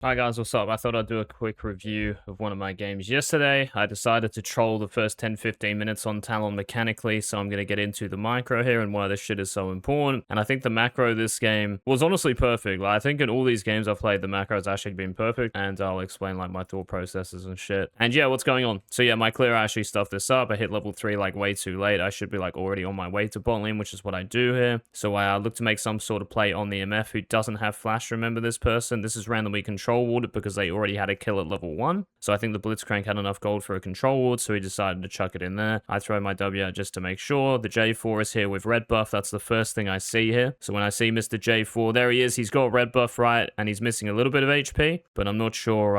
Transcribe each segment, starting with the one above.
Hi guys, what's up? I thought I'd do a quick review of one of my games yesterday. I decided to troll the first 10-15 minutes on Talon mechanically, so I'm going to get into the micro here and why this shit is so important. And I think the macro this game was honestly perfect. Like, I think in all these games I've played, the macro has actually been perfect, and I'll explain like my thought processes and shit. And yeah, what's going on? So yeah, my clear actually stuffed this up. I hit level 3 like way too late. I should be like already on my way to bot lane, which is what I do here. So I look to make some sort of play on the MF who doesn't have flash. Remember this person? This is randomly control warded because they already had a kill at level 1. So I think the Blitzcrank had enough gold for a control ward, so he decided to chuck it in there. I throw my W out just to make sure. The J4 is here with red buff. That's the first thing I see here. So when I see Mr. J4, there he is. He's got red buff, right? And he's missing a little bit of HP, but I'm not sure,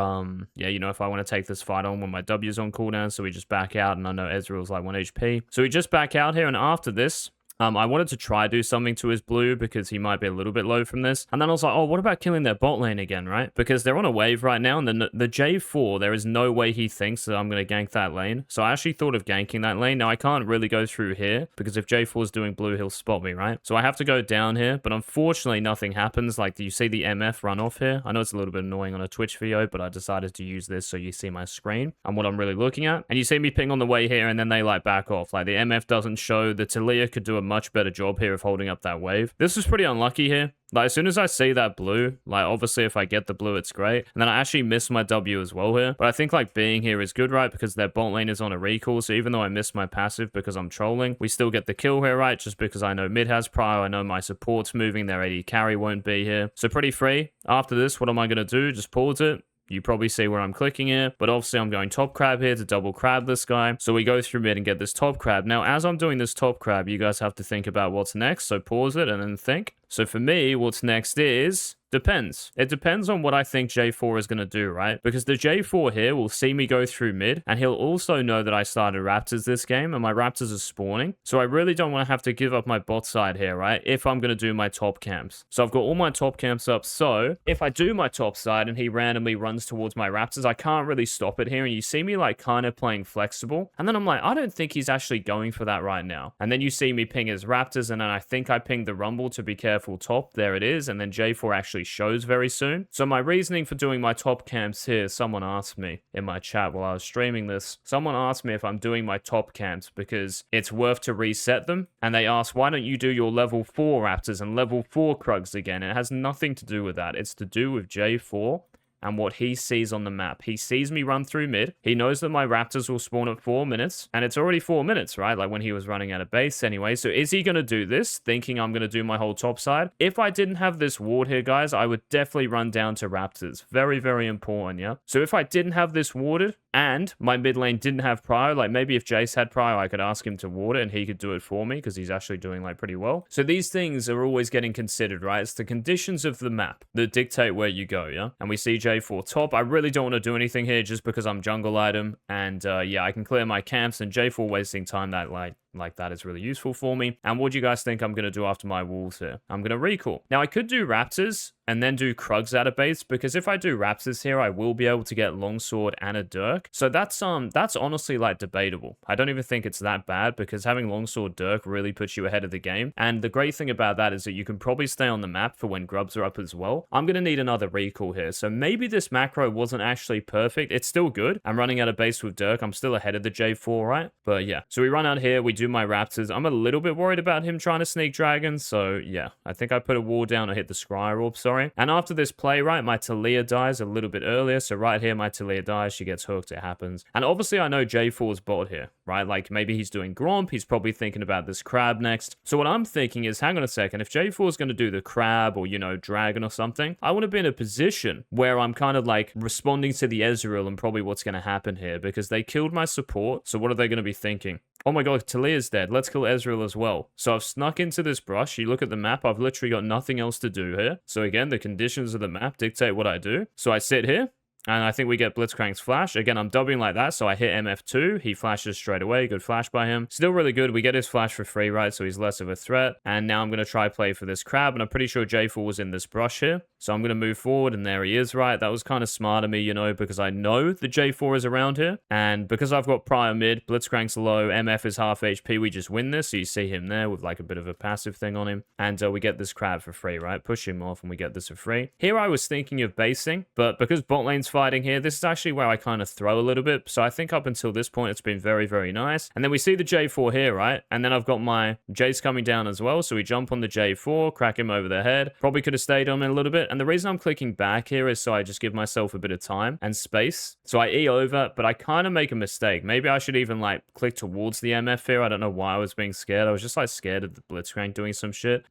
yeah, you know, if I want to take this fight on when my W's on cooldown. So we just back out, and I know Ezreal's like 1 HP. So we just back out here, and after this, I wanted to try do something to his blue because he might be a little bit low from this. And then I was like, oh, what about killing their bot lane again, right? Because they're on a wave right now, and then the J4, there is no way he thinks that I'm going to gank that lane. So I actually thought of ganking that lane. Now, I can't really go through here because if J4 is doing blue, he'll spot me, right? So I have to go down here, but unfortunately, nothing happens. Like, do you see the MF run off here? I know it's a little bit annoying on a Twitch video, but I decided to use this so you see my screen and what I'm really looking at. And you see me ping on the way here, and then they, like, back off. Like, the MF doesn't show. The Talia could do a much better job here of holding up that wave. This was pretty unlucky here. Like, as soon as I see that blue, like, obviously, if I get the blue, it's great. And then I actually miss my W as well here. But I think, like, being here is good, right? Because their bot lane is on a recall. So even though I miss my passive because I'm trolling, we still get the kill here, right? Just because I know mid has prio. I know my support's moving. Their AD carry won't be here. So pretty free. After this, what am I going to do? Just pause it. You probably see where I'm clicking here, but obviously I'm going top crab here to double crab this guy. So we go through mid and get this top crab. Now, as I'm doing this top crab, you guys have to think about what's next. So pause it and then think. So for me, what's next is... depends. It depends on what I think J4 is going to do, right? Because the J4 here will see me go through mid, and he'll also know that I started Raptors this game, and my Raptors are spawning. So I really don't want to have to give up my bot side here, right? If I'm going to do my top camps. So I've got all my top camps up. So if I do my top side and he randomly runs towards my Raptors, I can't really stop it here. And you see me like kind of playing flexible. And then I'm like, I don't think he's actually going for that right now. And then you see me ping his Raptors, and then I think I pinged the Rumble to be careful top. There it is. And then J4 actually shows very soon. So my reasoning for doing my top camps here, someone asked me in my chat while I was streaming this, someone asked me if I'm doing my top camps because it's worth to reset them. And they asked, why don't you do your level 4 Raptors and level 4 Krugs again? It has nothing to do with that. It's to do with J4 and what he sees on the map. He sees me run through mid. He knows that my Raptors will spawn at 4 minutes. And it's already 4 minutes, right? Like when he was running out of base anyway. So is he going to do this, thinking I'm going to do my whole top side? If I didn't have this ward here, guys, I would definitely run down to Raptors. Very, very important, yeah? So if I didn't have this warded, and my mid lane didn't have prio, like maybe if Jace had prio, I could ask him to ward it and he could do it for me because he's actually doing like pretty well. So these things are always getting considered, right? It's the conditions of the map that dictate where you go, yeah? And we see J4 top. I really don't want to do anything here just because I'm jungle item. And yeah, I can clear my camps, and J4 wasting time that like that is really useful for me. And what do you guys think I'm going to do after my walls here? I'm going to recall. Now, I could do Raptors and then do Krugs out of base, because if I do Raptors here, I will be able to get Longsword and a Dirk. So that's honestly like debatable. I don't even think it's that bad because having Longsword Dirk really puts you ahead of the game. And the great thing about that is that you can probably stay on the map for when grubs are up as well. I'm going to need another recall here. So maybe this macro wasn't actually perfect. It's still good. I'm running out of base with Dirk. I'm still ahead of the J4, right? But yeah, so we run out here. We do my Raptors. I'm a little bit worried about him trying to sneak dragons. So yeah, I think I put a wall down. I hit the Scry Orb, sorry. And after this play, right, my Talia dies a little bit earlier. So right here, my Talia dies. She gets hooked. It happens. And obviously, I know J4's bot here, right? Like maybe he's doing Gromp. He's probably thinking about this crab next. So what I'm thinking is, hang on a second. If J4 is going to do the crab or, you know, dragon or something, I want to be in a position where I'm kind of like responding to the Ezreal and probably what's going to happen here, because they killed my support. So what are they going to be thinking? Oh my god, Talia's dead. Let's kill Ezreal as well. So I've snuck into this brush. You look at the map, I've literally got nothing else to do here. So again, the conditions of the map dictate what I do. So I sit here. And I think we get Blitzcrank's flash. Again, I'm Wing like that, so I hit MF2. He flashes straight away. Good flash by him. Still really good. We get his flash for free, right? So he's less of a threat. And now I'm going to try play for this crab, and I'm pretty sure J4 was in this brush here. So I'm going to move forward, and there he is, right? That was kind of smart of me, you know, because I know the J4 is around here. And because I've got prior mid, Blitzcrank's low, MF is half HP, we just win this. So you see him there with like a bit of a passive thing on him. And we get this crab for free, right? Push him off, and we get this for free. Here I was thinking of basing, but because bot lane's fighting here, this is actually where I kind of throw a little bit. So I think up until this point, it's been very, very nice. And then we see the J4 here, right? And then I've got my Jace coming down as well. So we jump on the J4, crack him over the head. Probably could have stayed on him a little bit. And the reason I'm clicking back here is so I just give myself a bit of time and space. So I E over, but I kind of make a mistake. Maybe I should even like click towards the MF here. I don't know why I was being scared. I was just like scared of the Blitzcrank doing some shit.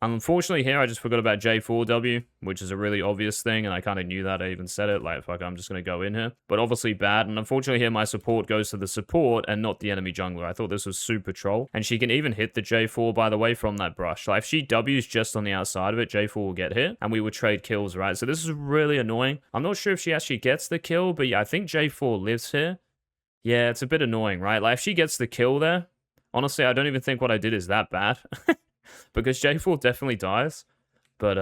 Unfortunately here, I just forgot about J4W, which is a really obvious thing, and I kind of knew that. I even said it, like, fuck, I'm just going to go in here. But obviously bad, and unfortunately here, my support goes to the support and not the enemy jungler. I thought this was super troll, and she can even hit the J4, by the way, from that brush. Like, if she W's just on the outside of it, J4 will get hit, and we would trade kills, right? So this is really annoying. I'm not sure if she actually gets the kill, but yeah, I think J4 lives here. Yeah, it's a bit annoying, right? Like, if she gets the kill there, honestly, I don't even think what I did is that bad. Because J4 definitely dies. But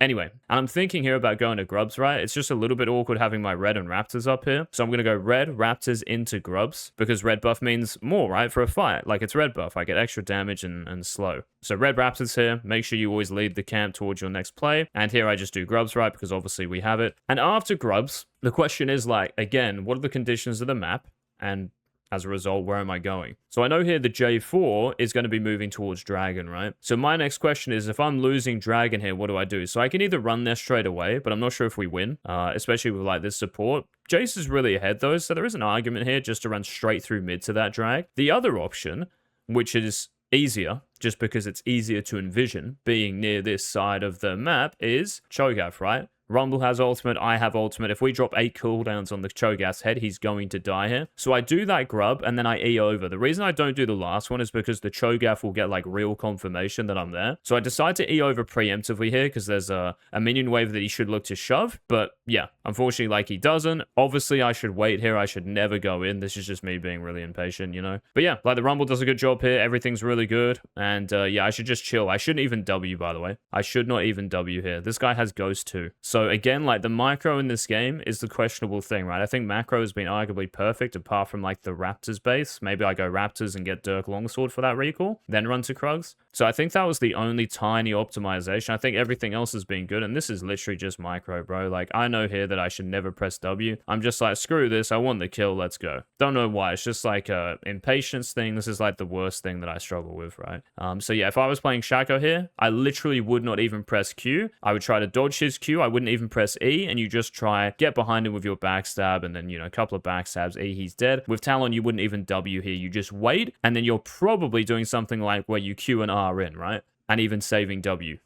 anyway, and I'm thinking here about going to Grubs, right? It's just a little bit awkward having my red and Raptors up here. So I'm going to go red, Raptors into Grubs, because red buff means more, right? For a fight. Like, it's red buff. I get extra damage and slow. So red Raptors here. Make sure you always lead the camp towards your next play. And here I just do Grubs, right? Because obviously we have it. And after Grubs, the question is like, again, what are the conditions of the map? And as a result, where am I going? So I know here the J4 is going to be moving towards Dragon, right? So my next question is, if I'm losing Dragon here, what do I do? So I can either run there straight away, but I'm not sure if we win, especially with like this support. Jace is really ahead though, so there is an argument here just to run straight through mid to that drag. The other option, which is easier, just because it's easier to envision being near this side of the map, is Cho'Gath, right? Rumble has ultimate, I have ultimate. If we drop 8 cooldowns on the Cho'Gath's head, he's going to die here. So I do that grub, and then I E over. The reason I don't do the last one is because the Cho'Gath will get, like, real confirmation that I'm there. So I decide to E over preemptively here, because there's a minion wave that he should look to shove. But, yeah, unfortunately, like, he doesn't. Obviously, I should wait here. I should never go in. This is just me being really impatient, you know? But, yeah, like, the Rumble does a good job here. Everything's really good. And, yeah, I should just chill. I shouldn't even W, by the way. I should not even W here. This guy has Ghost too. So, again, like, the micro in this game is the questionable thing, right? I think macro has been arguably perfect apart from, like, the Raptors base. Maybe I go Raptors and get Dirk Longsword for that recall, then run to Krugs. So I think that was the only tiny optimization. I think everything else has been good, and this is literally just micro, bro. Like, I know here that I should never press W. I'm just like, screw this. I want the kill. Let's go. Don't know why. It's just like a impatience thing. This is like the worst thing that I struggle with, right? So yeah, if I was playing Shaco here, I literally would not even press Q. I would try to dodge his Q. I wouldn't even press E, and you just try get behind him with your backstab, and then, you know, a couple of backstabs, E, he's dead. With Talon, you wouldn't even W here. You just wait, and then you're probably doing something like where you Q and R in, right? And even saving W.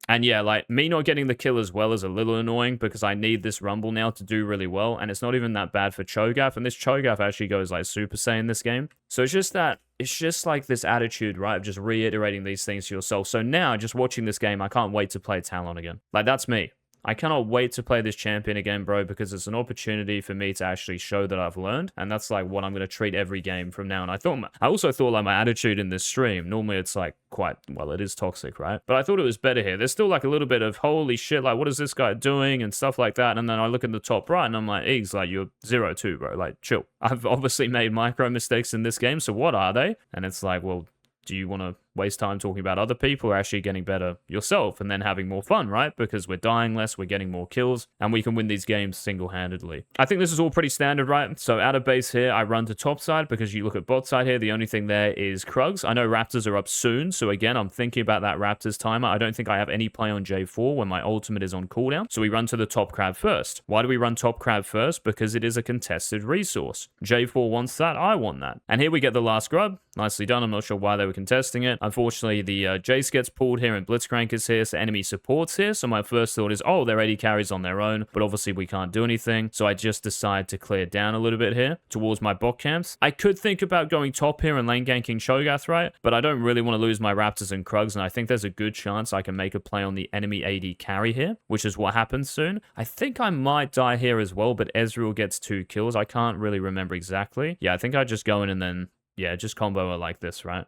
And yeah, like, me not getting the kill as well is a little annoying because I need this Rumble now to do really well, and it's not even that bad for Cho'Gath, and this Cho'Gath actually goes, like, Super Saiyan this game. So it's just that, it's just like this attitude, right, of just reiterating these things to yourself. So now, just watching this game, I can't wait to play Talon again. Like, that's me. I cannot wait to play this champion again, bro, because it's an opportunity for me to actually show that I've learned, and that's like what I'm going to treat every game from now on. I also thought like my attitude in this stream, normally it's like quite, well, it is toxic, right? But I thought it was better here. There's still like a little bit of holy shit, like what is this guy doing and stuff like that, and then I look in the top right and I'm like, Eagz, like you're 0-2, bro, like chill. I've obviously made micro mistakes in this game, so what are they? And it's like, well, do you want to waste time talking about other people or actually getting better yourself and then having more fun, right? Because we're dying less, we're getting more kills, and we can win these games single-handedly. I think this is all pretty standard, right? So out of base here, I run to top side because you look at bot side here, the only thing there is Krugs. I know Raptors are up soon, so again, I'm thinking about that Raptors timer. I don't think I have any play on J4 when my ultimate is on cooldown, so we run to the top crab first. Why do we run top crab first? Because it is a contested resource. J4 wants that, I want that. And here we get the last grub. Nicely done. I'm not sure why they were contesting it. Unfortunately, the Jace gets pulled here and Blitzcrank is here, so enemy support's here. So my first thought is, oh, they're 80 carries on their own, but obviously we can't do anything. So I just decide to clear down a little bit here towards my bot camps. I could think about going top here and lane ganking Cho'Gath, right? But I don't really want to lose my Raptors and Krugs, and I think there's a good chance I can make a play on the enemy AD carry here, which is what happens soon. I think I might die here as well, but Ezreal gets 2 kills. I can't really remember exactly. Yeah, I think I just go in and then, yeah, just combo her like this, right?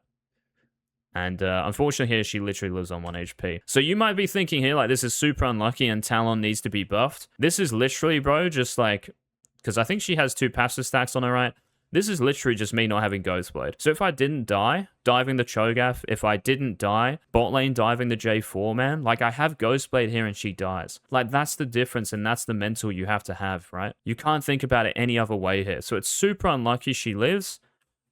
And unfortunately here, she literally lives on 1 HP. So you might be thinking here, like, this is super unlucky and Talon needs to be buffed. This is literally, bro, just like, because I think she has 2 passive stacks on her, right? This is literally just me not having Ghostblade. So if I didn't die, diving the Cho'Gath, if I didn't die, bot lane diving the J4, man, like I have Ghostblade here and she dies. Like that's the difference and that's the mental you have to have, right? You can't think about it any other way here. So it's super unlucky she lives.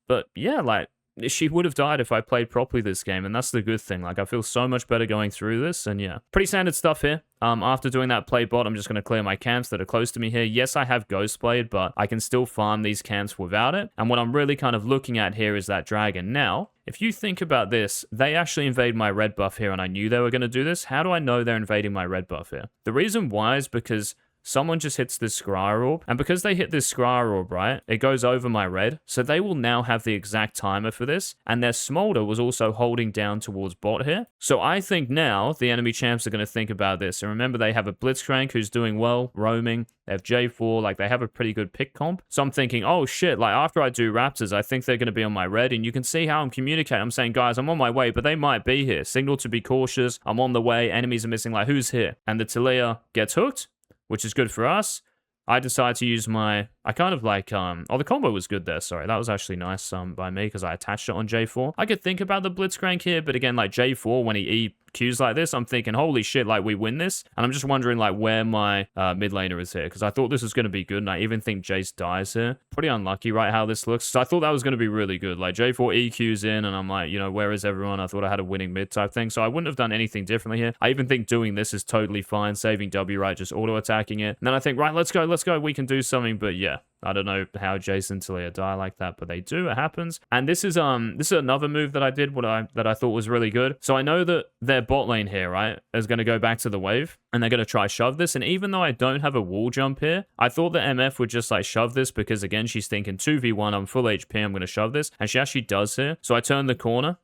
But yeah, like, she would have died if I played properly this game, and that's the good thing. Like, I feel so much better going through this, and yeah. Pretty standard stuff here. After doing that play bot, I'm just going to clear my camps that are close to me here. Yes, I have Ghostblade, but I can still farm these camps without it. And what I'm really kind of looking at here is that dragon. Now, if you think about this, they actually invade my red buff here, and I knew they were going to do this. How do I know they're invading my red buff here? The reason why is because someone just hits this Scry Orb, and because they hit this Scry Orb, right, it goes over my red, so they will now have the exact timer for this, and their Smolder was also holding down towards bot here. So I think now the enemy champs are going to think about this, and remember they have a Blitzcrank who's doing well, roaming, they have J4, like they have a pretty good pick comp. So I'm thinking, oh shit, like after I do Raptors, I think they're going to be on my red, and you can see how I'm communicating. I'm saying, guys, I'm on my way, but they might be here. Signal to be cautious, I'm on the way, enemies are missing, like who's here? And the Taliyah gets hooked, which is good for us. I decide to use my, I kind of like, oh, the combo was good there, sorry. That was actually nice by me because I attached it on J4. I could think about the Blitzcrank here, but again, like J4, when he Qs like this, I'm thinking, holy shit, like we win this. And I'm just wondering like where my mid laner is here because I thought this was going to be good, and I even think Jace dies here. Pretty unlucky, right, how this looks. So I thought that was going to be really good. Like J4 EQs in, and I'm like, you know, where is everyone? I thought I had a winning mid type thing, so I wouldn't have done anything differently here. I even think doing this is totally fine, saving W, right, just auto-attacking it. And then I think, right, let's go, we can do something, but yeah. I don't know how Jace and Taliyah die like that, but they do. It happens. And this is another move that I did, that I thought was really good. So I know that their bot lane here, right, is going to go back to the wave, and they're going to try shove this. And even though I don't have a wall jump here, I thought that MF would just like shove this because again, she's thinking 2v1, I'm full HP, I'm going to shove this. And she actually does here. So I turn the corner.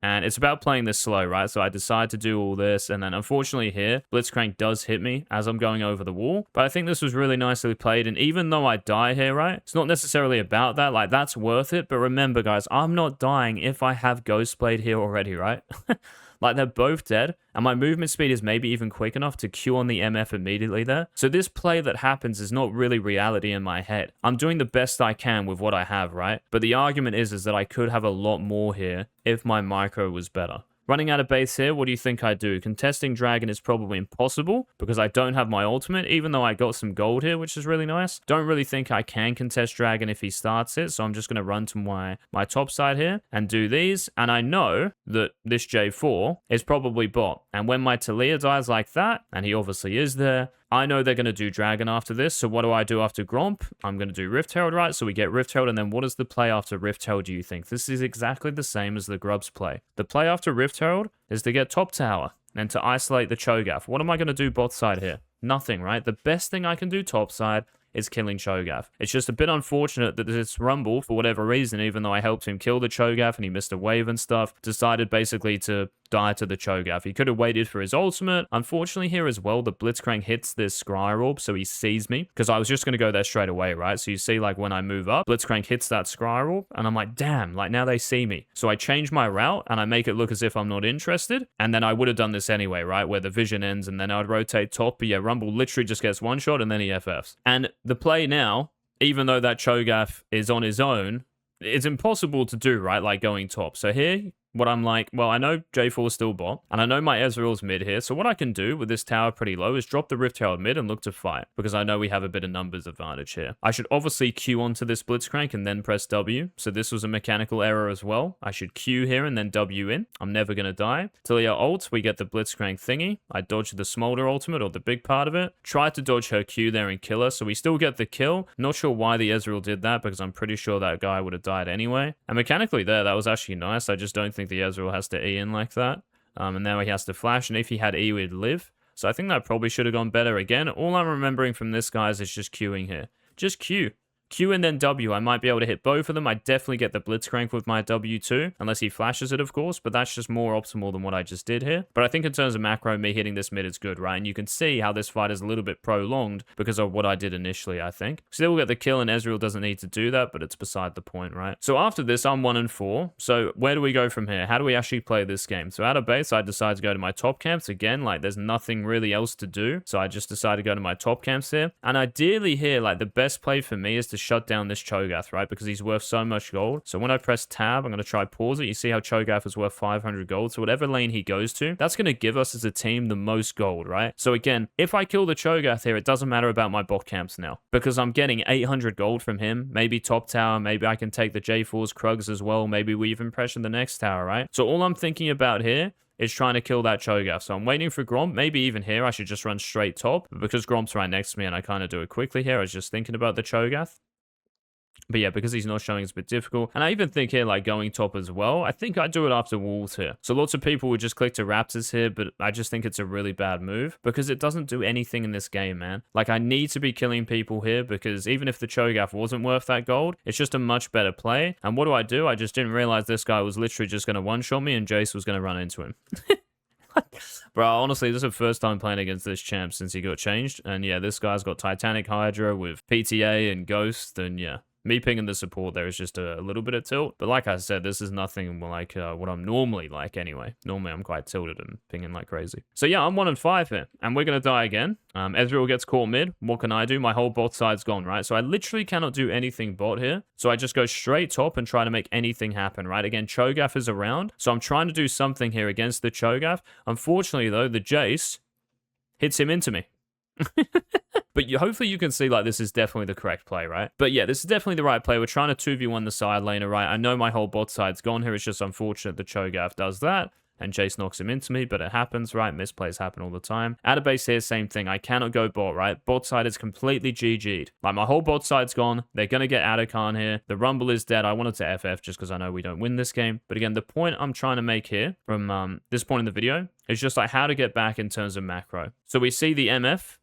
And it's about playing this slow, right? So I decide to do all this. And then unfortunately here, Blitzcrank does hit me as I'm going over the wall. But I think this was really nicely played. And even though I die here, right? It's not necessarily about that. Like, that's worth it. But remember, guys, I'm not dying if I have Ghostblade here already, right? Like, they're both dead, and my movement speed is maybe even quick enough to Q on the MF immediately there. So this play that happens is not really reality in my head. I'm doing the best I can with what I have, right? But the argument is that I could have a lot more here if my micro was better. Running out of base here, what do you think I do? Contesting Dragon is probably impossible because I don't have my ultimate, even though I got some gold here, which is really nice. Don't really think I can contest Dragon if he starts it, so I'm just going to run to my top side here and do these. And I know that this J4 is probably bot. And when my Taliyah dies like that, and he obviously is there, I know they're going to do Dragon after this, so what do I do after Gromp? I'm going to do Rift Herald, right? So we get Rift Herald, and then what is the play after Rift Herald, do you think? This is exactly the same as the Grubs play. The play after Rift Herald is to get top tower and to isolate the Cho'Gath. What am I going to do bot side here? Nothing, right? The best thing I can do top side is killing Cho'Gath. It's just a bit unfortunate that this Rumble, for whatever reason, even though I helped him kill the Cho'Gath and he missed a wave and stuff, decided basically to die to the Cho'Gath. He could have waited for his ultimate. Unfortunately here as well, the Blitzcrank hits this Scry Orb, so he sees me, because I was just going to go there straight away, right? So you see, like, when I move up, Blitzcrank hits that Scry Orb, and I'm like, damn, like, now they see me. So I change my route, and I make it look as if I'm not interested, and then I would have done this anyway, right? Where the vision ends, and then I'd rotate top, but yeah, Rumble literally just gets one shot, and then he FFs. And the play now, even though that Cho'Gath is on his own, it's impossible to do, right? Like, going top. So here, what I'm like, well, I know J4 is still bot, and I know my Ezreal's mid here, so what I can do with this tower pretty low is drop the Rift Herald mid and look to fight, because I know we have a bit of numbers advantage here. I should obviously Q onto this Blitzcrank and then press W, so this was a mechanical error as well. I should Q here and then W in. I'm never going to die. Taliyah ult, we get the Blitzcrank thingy. I dodge the Smolder ultimate, or the big part of it. Try to dodge her Q there and kill her, so we still get the kill. Not sure why the Ezreal did that, because I'm pretty sure that guy would have died anyway. And mechanically there, that was actually nice. I just don't think think the Ezreal has to E in like that. And now he has to flash, and if he had E, we'd live. So I think that probably should have gone better. Again, all I'm remembering from this, guys, is just queuing here. Just Q. Q and then W. I might be able to hit both of them. I definitely get the Blitzcrank with my W too, unless he flashes it, of course, but that's just more optimal than what I just did here. But I think in terms of macro, me hitting this mid is good, right? And you can see how this fight is a little bit prolonged because of what I did initially, I think. Still get the kill, and Ezreal doesn't need to do that, but it's beside the point, right? So after this, I'm 1-4. So where do we go from here? How do we actually play this game? So out of base, I decide to go to my top camps. Again, like there's nothing really else to do. So I just decided to go to my top camps here. And ideally here, like the best play for me is to shut down this Cho'Gath, right? Because he's worth so much gold. So when I press tab, I'm going to try pause it. You see how Cho'Gath is worth 500 gold. So whatever lane he goes to, that's going to give us as a team the most gold, right? So again, if I kill the Cho'Gath here, it doesn't matter about my bot camps now because I'm getting 800 gold from him. Maybe top tower. Maybe I can take the J4's Krugs as well. Maybe we even pressure the next tower, right? So all I'm thinking about here is trying to kill that Cho'Gath. So I'm waiting for Gromp. Maybe even here, I should just run straight top. But because Gromp's right next to me and I kind of do it quickly here, I was just thinking about the Cho'Gath. But yeah, because he's not showing, it's a bit difficult. And I even think here, like, going top as well. I think I do it after walls here. So lots of people would just click to Raptors here, but I just think it's a really bad move because it doesn't do anything in this game, man. Like, I need to be killing people here because even if the Cho'Gath wasn't worth that gold, it's just a much better play. And what do? I just didn't realize this guy was literally just going to one-shot me and Jace was going to run into him. Bro, honestly, this is the first time playing against this champ since he got changed. And yeah, this guy's got Titanic Hydra with PTA and Ghost, and yeah. Me pinging the support there is just a little bit of tilt. But like I said, this is nothing like what I'm normally like anyway. Normally, I'm quite tilted and pinging like crazy. So yeah, I'm 1-5 here. And we're going to die again. Ezreal gets caught mid. What can I do? My whole bot side's gone, right? So I literally cannot do anything bot here. So I just go straight top and try to make anything happen, right? Again, Cho'Gath is around. So I'm trying to do something here against the Cho'Gath. Unfortunately, though, the Jace hits him into me. But hopefully you can see, like, this is definitely the correct play, right? But yeah, this is definitely the right play. We're trying to 2v1 the side laner, right? I know my whole bot side's gone here. It's just unfortunate the Cho'Gath does that. And Jace knocks him into me, but it happens, right? Misplays happen all the time. Out of base here, same thing. I cannot go bot, right? Bot side is completely GG'd. Like, my whole bot side's gone. They're going to get Atacon here. The Rumble is dead. I wanted to FF just because I know we don't win this game. But again, the point I'm trying to make here from this point in the video is just like how to get back in terms of macro. So we see the MF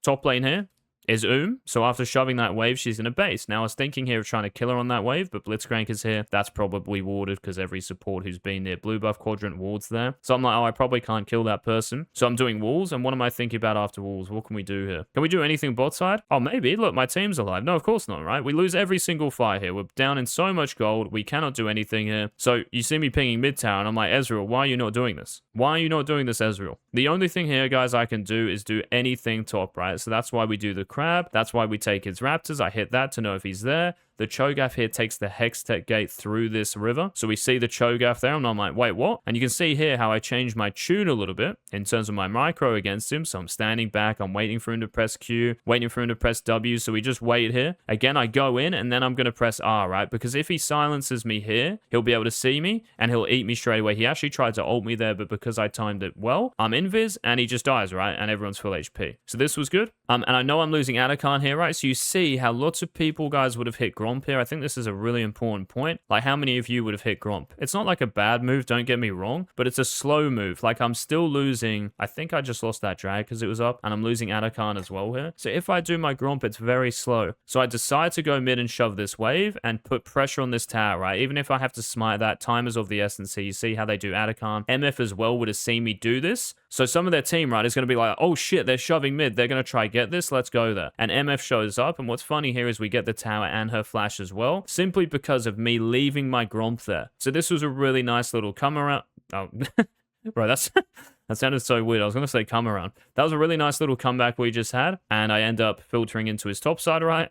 top lane here is So after shoving that wave, she's in a base. Now, I was thinking here of trying to kill her on that wave, but Blitzcrank is here. That's probably warded because every support who's been near blue buff quadrant wards there. So I'm like, oh, I probably can't kill that person. So I'm doing walls, and what am I thinking about after walls? What can we do here? Can we do anything bot side? Oh, maybe. Look, my team's alive. No, of course not, right? We lose every single fight here. We're down in so much gold. We cannot do anything here. So you see me pinging mid tower, and I'm like, Ezreal, why are you not doing this? Why are you not doing this, Ezreal? The only thing here, guys, I can do is do anything top, right? So that's why we do the crab. That's why we take his Raptors. I hit that to know if he's there. The Cho'Gath here takes the Hextech gate through this river. So we see the Cho'Gath there, and I'm like, wait, what? And you can see here how I changed my tune a little bit in terms of my micro against him. So I'm standing back. I'm waiting for him to press Q, waiting for him to press W. So we just wait here. Again, I go in, and then I'm going to press R, right? Because if he silences me here, he'll be able to see me, and he'll eat me straight away. He actually tried to ult me there, but because I timed it well, I'm invis, and he just dies, right? And everyone's full HP. So this was good. And I know I'm losing Atacon here, right? So you see how lots of people, guys, would have hit Gromp here. I think this is a really important point. Like, how many of you would have hit Gromp? It's not like a bad move, don't get me wrong, but it's a slow move. Like, I'm still losing. I think I just lost that drag because it was up, and I'm losing Atacon as well here. So if I do my Gromp, it's very slow. So I decide to go mid and shove this wave and put pressure on this tower, right? Even if I have to smite that, time is of the essence here. You see how they do Atacon. MF as well would have seen me do this. So some of their team, right, is going to be like, oh shit, they're shoving mid. They're going to try get this. Let's go there. And MF shows up. And what's funny here is we get the tower and her flash as well, simply because of me leaving my Gromp there. So this was a really nice little come around. Oh, bro, that sounded so weird. I was going to say come around. That was a really nice little comeback we just had. And I end up filtering into his top side, right?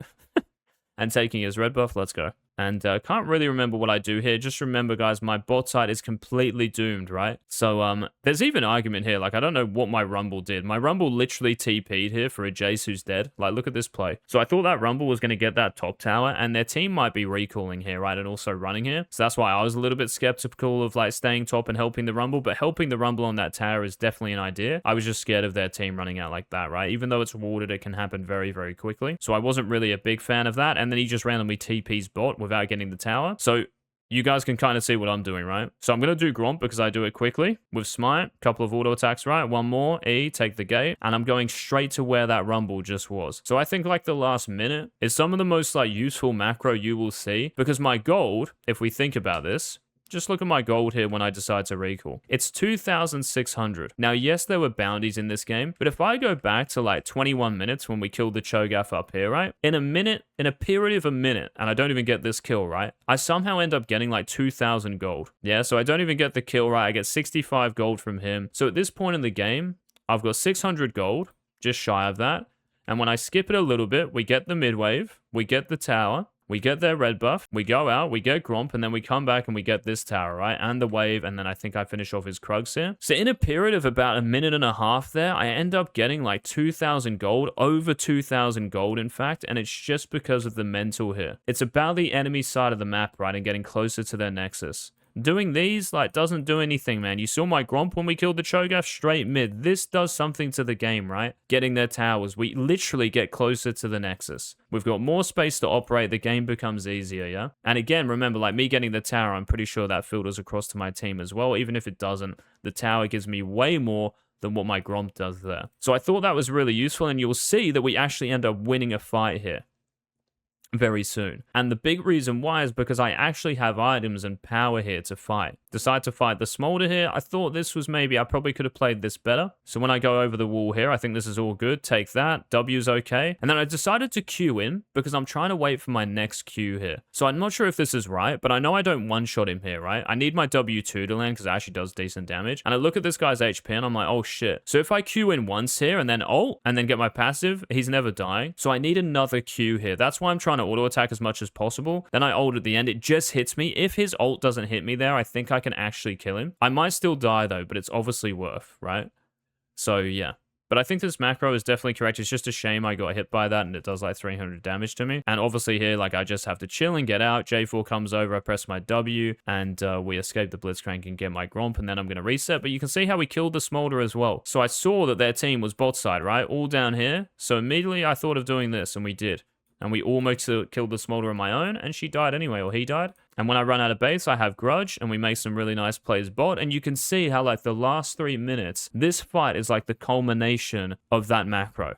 And taking his red buff. Let's go. And can't really remember what I do here. Just remember, guys, my bot side is completely doomed, right? So there's even an argument here. Like, I don't know what my Rumble did. My Rumble literally TP'd here for a Jace who's dead. Like, look at this play. So I thought that Rumble was going to get that top tower, and their team might be recalling here, right? And also running here. So that's why I was a little bit skeptical of, like, staying top and helping the Rumble. But helping the Rumble on that tower is definitely an idea. I was just scared of their team running out like that, right? Even though it's warded, it can happen very, very quickly. So I wasn't really a big fan of that. And then he just randomly TP's bot without getting the tower. So you guys can kind of see what I'm doing, right? So I'm going to do Gromp because I do it quickly with Smite, couple of auto attacks, right? One more, E, take the gate, and I'm going straight to where that Rumble just was. So I think like the last minute is some of the most like useful macro you will see, because my gold, if we think about this, just look at my gold here when I decide to recall. It's 2,600. Now, yes, there were bounties in this game, but if I go back to like 21 minutes when we killed the Cho'Gath up here, right? In a period of a minute, and I don't even get this kill, right? I somehow end up getting like 2,000 gold. Yeah, so I don't even get the kill, right? I get 65 gold from him. So at this point in the game, I've got 600 gold, just shy of that. And when I skip it a little bit, we get the mid wave, we get the tower, we get their red buff, we go out, we get Gromp, and then we come back and we get this tower, right? And the wave, and then I think I finish off his Krugs here. So in a period of about a minute and a half there, I end up getting like 2,000 gold, over 2,000 gold in fact, and it's just because of the mental here. It's about the enemy side of the map, right, and getting closer to their nexus. Doing these, like, doesn't do anything, man. You saw my Gromp when we killed the Cho'Gath straight mid. This does something to the game, right? Getting their towers. We literally get closer to the Nexus. We've got more space to operate. The game becomes easier, yeah? And again, remember, like, me getting the tower, I'm pretty sure that filters across to my team as well. Even if it doesn't, the tower gives me way more than what my Gromp does there. So I thought that was really useful, and you'll see that we actually end up winning a fight here very soon. And the big reason why is because I actually have items and power here to fight. Decide to fight the Smolder here. I thought this was maybe, I probably could have played this better. So when I go over the wall here, I think this is all good. Take that. W's okay. And then I decided to queue in because I'm trying to wait for my next Q here. So I'm not sure if this is right, but I know I don't one-shot him here, right? I need my W2 to land because it actually does decent damage. And I look at this guy's HP and I'm like, oh shit. So if I Q in once here and then ult and then get my passive, he's never dying. So I need another Q here. That's why I'm trying to auto attack as much as possible. Then I ult at the end. It just hits me. If his ult doesn't hit me there, I think I can actually kill him. I might still die though, but it's obviously worth, right? So yeah. But I think this macro is definitely correct. It's just a shame I got hit by that and it does like 300 damage to me. And obviously here, like I just have to chill and get out. J4 comes over, I press my W, and we escape the Blitzcrank and get my Gromp, and then I'm going to reset. But you can see how we killed the Smolder as well. So I saw that their team was bot side, right? All down here. So immediately I thought of doing this, and we did. And we almost killed the Smolder on my own, and she died anyway, or he died. And when I run out of base, I have Grudge, and we make some really nice plays bot. And you can see how, like, the last 3 minutes, this fight is like the culmination of that macro.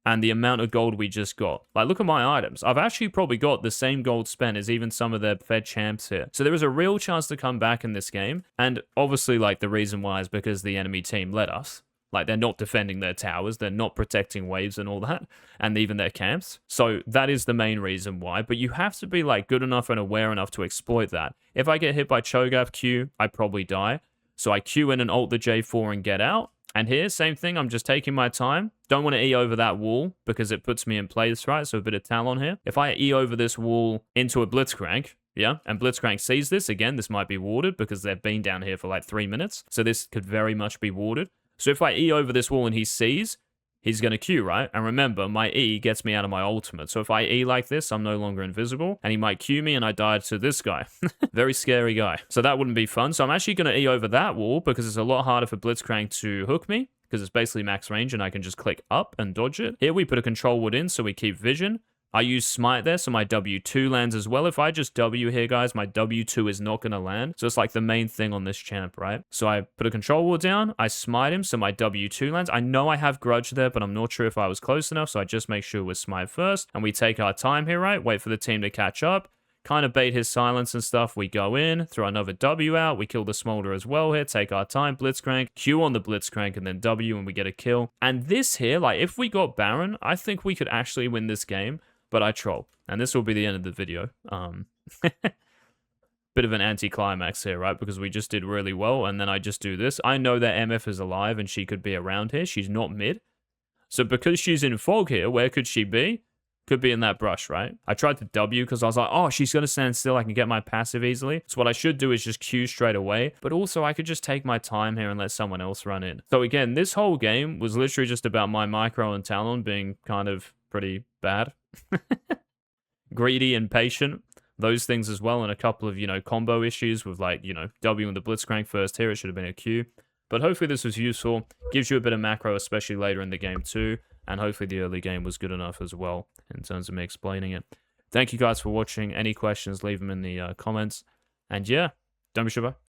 And the amount of gold we just got. Like, look at my items. I've actually probably got the same gold spent as even some of their Fed champs here. So there is a real chance to come back in this game. And obviously, like, the reason why is because the enemy team let us. Like, they're not defending their towers, they're not protecting waves and all that, and even their camps. So that is the main reason why, but you have to be, like, good enough and aware enough to exploit that. If I get hit by Cho'Gath Q, I probably die. So I Q in and ult the J4 and get out. And here, same thing, I'm just taking my time. Don't want to E over that wall, because it puts me in place, right? So a bit of Talon here. If I E over this wall into a Blitzcrank, yeah, and Blitzcrank sees this, again, this might be warded, because they've been down here for, like, 3 minutes. So this could very much be warded. So if I E over this wall and he sees, he's going to Q, right? And remember, my E gets me out of my ultimate. So if I E like this, I'm no longer invisible. And he might Q me and I die to this guy. Very scary guy. So that wouldn't be fun. So I'm actually going to E over that wall because it's a lot harder for Blitzcrank to hook me. Because it's basically max range and I can just click up and dodge it. Here we put a control wood in so we keep vision. I use Smite there, so my W2 lands as well. If I just W here, guys, my W2 is not going to land. So it's like the main thing on this champ, right? So I put a control wall down, I Smite him, so my W2 lands. I know I have Grudge there, but I'm not sure if I was close enough, so I just make sure we're Smite first. And we take our time here, right? Wait for the team to catch up. Kind of bait his silence and stuff. We go in, throw another W out. We kill the Smolder as well here. Take our time. Blitzcrank. Q on the Blitzcrank and then W and we get a kill. And this here, like if we got Baron, I think we could actually win this game. But I troll. And this will be the end of the video. Bit of an anticlimax here, right? Because we just did really well. And then I just do this. I know that MF is alive and she could be around here. She's not mid. So because she's in fog here, where could she be? Could be in that brush, right? I tried to W because I was like, oh, she's going to stand still. I can get my passive easily. So what I should do is just Q straight away. But also I could just take my time here and let someone else run in. So again, this whole game was literally just about my micro and Talon being kind of pretty bad. Greedy and patient. Those things as well. And a couple of, you know, combo issues with like, you know, W and the Blitzcrank first here. It should have been a Q. But hopefully this was useful. Gives you a bit of macro, especially later in the game too. And hopefully the early game was good enough as well in terms of me explaining it. Thank you guys for watching. Any questions, leave them in the comments. And yeah, don't be sure.